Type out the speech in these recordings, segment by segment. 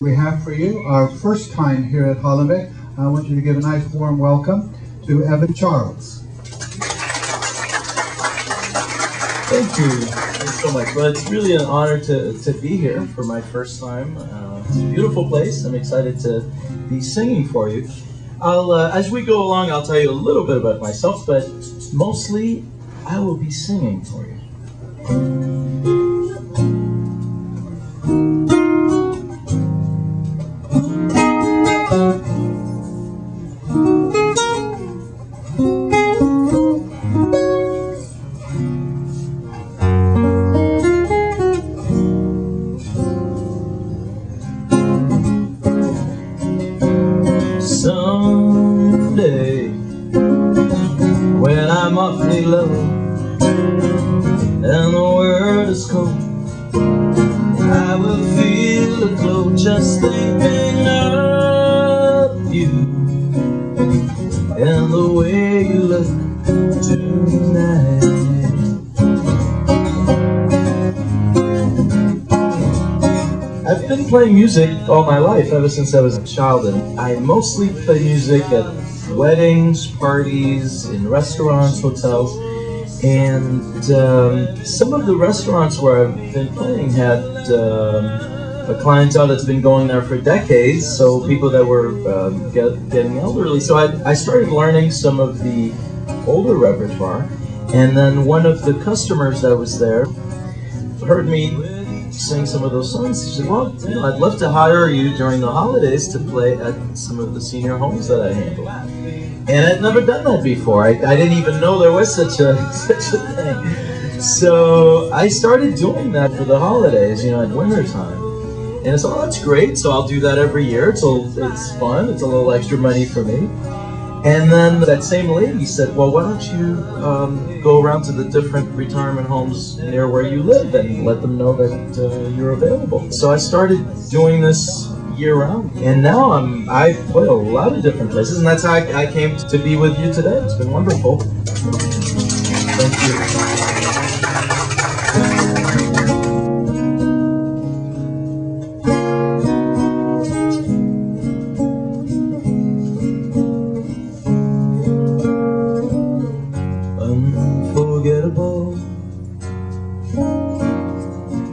We have for you our first time here at Hollenbeck. I want you to give a nice warm welcome to EVYN CHARLES. Thank you. Thanks so much. Well, it's really an honor to be here for my first time. It's a beautiful place. I'm excited to be singing for you. As we go along, I'll tell you a little bit about myself, but mostly I will be singing for you. Someday, when I'm awfully low and the world is cold, I will feel a glow just thinking of you and the way you look tonight. I've been playing music all my life, ever since I was a child, and I mostly play music at weddings, parties, in restaurants, hotels, and some of the restaurants where I've been playing had a clientele that's been going there for decades, so people that were getting elderly. So I started learning some of the older repertoire, and then one of the customers that was there heard me sing some of those songs. She said, well, you know, I'd love to hire you during the holidays to play at some of the senior homes that I handle. And I'd never done that before. I didn't even know there was such a thing. So I started doing that for the holidays, you know, at winter time. And I said, oh, that's great. So I'll do that every year. It's fun. It's a little extra money for me. And then that same lady said, well, why don't you go around to the different retirement homes near where you live and let them know that you're available. So I started doing this year-round, and now I play a lot of different places, and that's how I came to be with you today. It's been wonderful. Thank you. Unforgettable,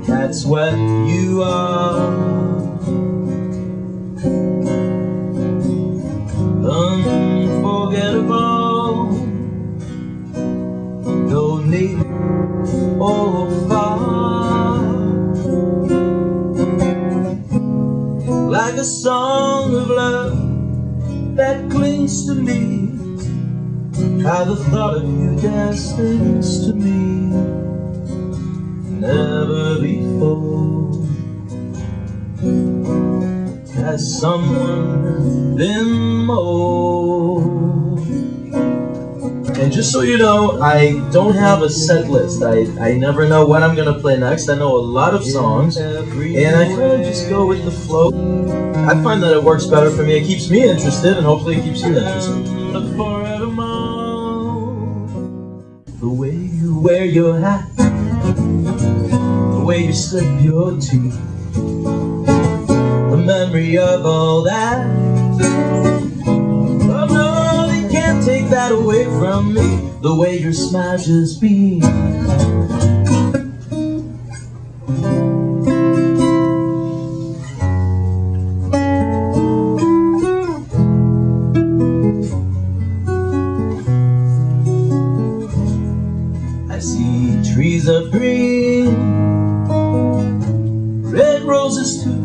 that's what you are. Unforgettable, no need or far, like a song of love that clings to me. How the thought of you destines to me, never before has someone been more. And just so you know, I don't have a set list. I never know what I'm going to play next. I know a lot of songs, and I kind of just go with the flow. I find that it works better for me. It keeps me interested, and hopefully it keeps you interested. The way you wear your hat, the way you slip your teeth, the memory of all that. Oh no, they can't take that away from me. The way your smile just beams. I see trees of green, red roses too.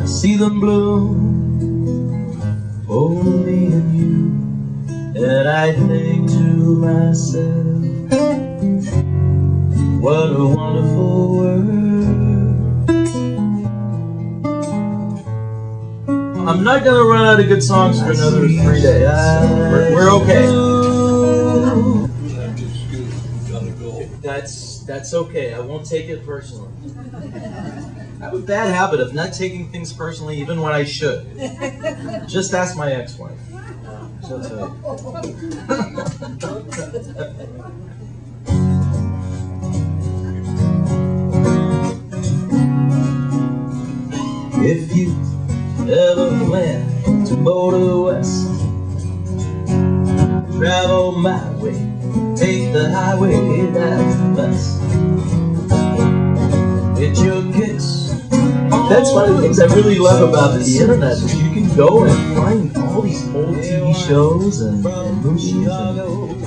I see them bloom for me and you, and I think to myself, what a wonderful world. I'm not gonna run out of good songs for another 3 days. We're okay. That's okay. I won't take it personally. I have a bad habit of not taking things personally, even when I should. Just ask my ex-wife. She'll tell you. If you ever plan to motor west, travel my way, take the highway, that's the best. It's your kicks. That's one of the things I really love about the internet, is you can go and find all these old TV shows and movies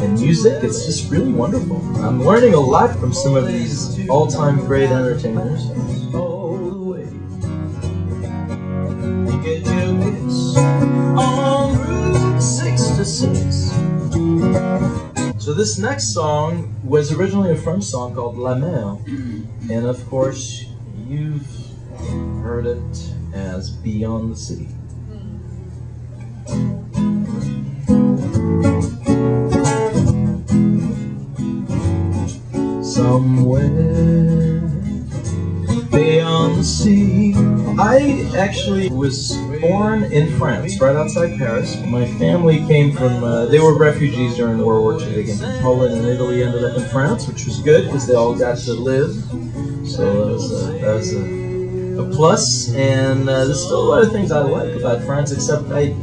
and music. It's just really wonderful. I'm learning a lot from some of these all-time great entertainers. Get your kicks on Route 66. So this next song was originally a French song called La Mer, and of course you've heard it as Beyond the Sea. Somewhere beyond the sea. I actually was born in France, right outside Paris. My family came from, they were refugees during World War II. They came from Poland and Italy, ended up in France, which was good because they all got to live. So that was a plus, and there's still a lot of things I like about France, except I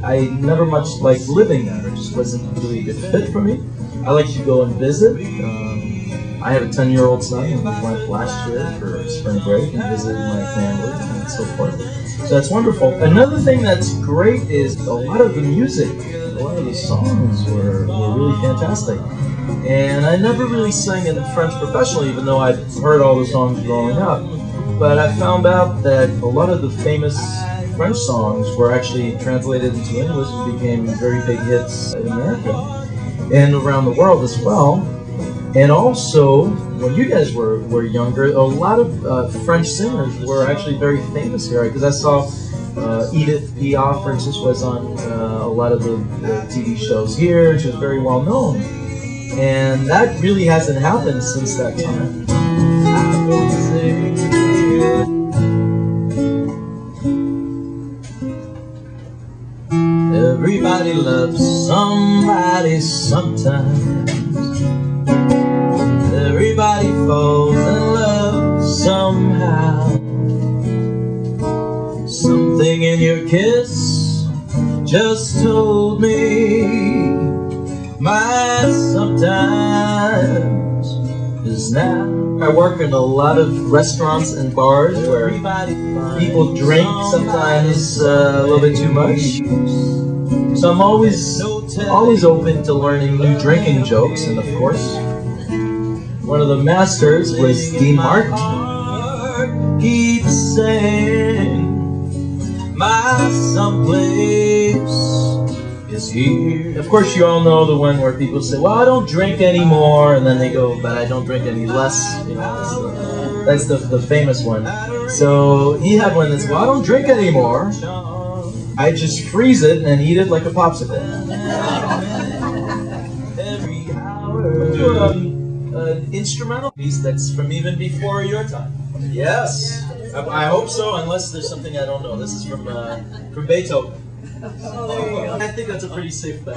never much liked living there. It just wasn't really a good fit for me. I like to go and visit. I have a 10-year-old son, and we went last year for spring break and visited my family and so forth. So that's wonderful. Another thing that's great is a lot of the music, a lot of the songs were really fantastic. And I never really sang in French professionally, even though I'd heard all the songs growing up. But I found out that a lot of the famous French songs were actually translated into English and became very big hits in America and around the world as well. And also, when you guys were younger, a lot of French singers were actually very famous here. Because I saw Edith Piaf, for instance, was on a lot of the TV shows here. She was very well known. And that really hasn't happened since that time. Everybody loves somebody sometimes. Everybody falls in love somehow. Something in your kiss just told me my sometimes is now. I work in a lot of restaurants and bars where people drink sometimes a little bit too much. So I'm always open to learning new drinking jokes, and of course, one of the masters was Dean Martin. Keep saying my someplace is here. Of course, you all know the one where people say, well, I don't drink anymore, and then they go, but I don't drink any less. You know, that's the famous one. So he had one that's, well, I don't drink anymore. I just freeze it and eat it like a popsicle. Every hour. An instrumental piece that's from even before your time. Yes, I hope so, unless there's something I don't know. This is from Beethoven. I think that's a pretty safe bet.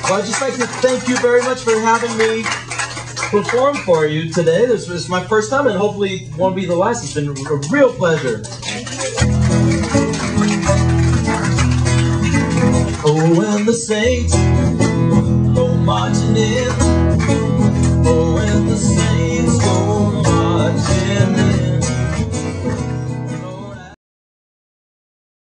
Well, I'd just like to thank you very much for having me perform for you today. This was my first time, and hopefully it won't be the last. It's been a real pleasure. Oh, and the saints go marching in.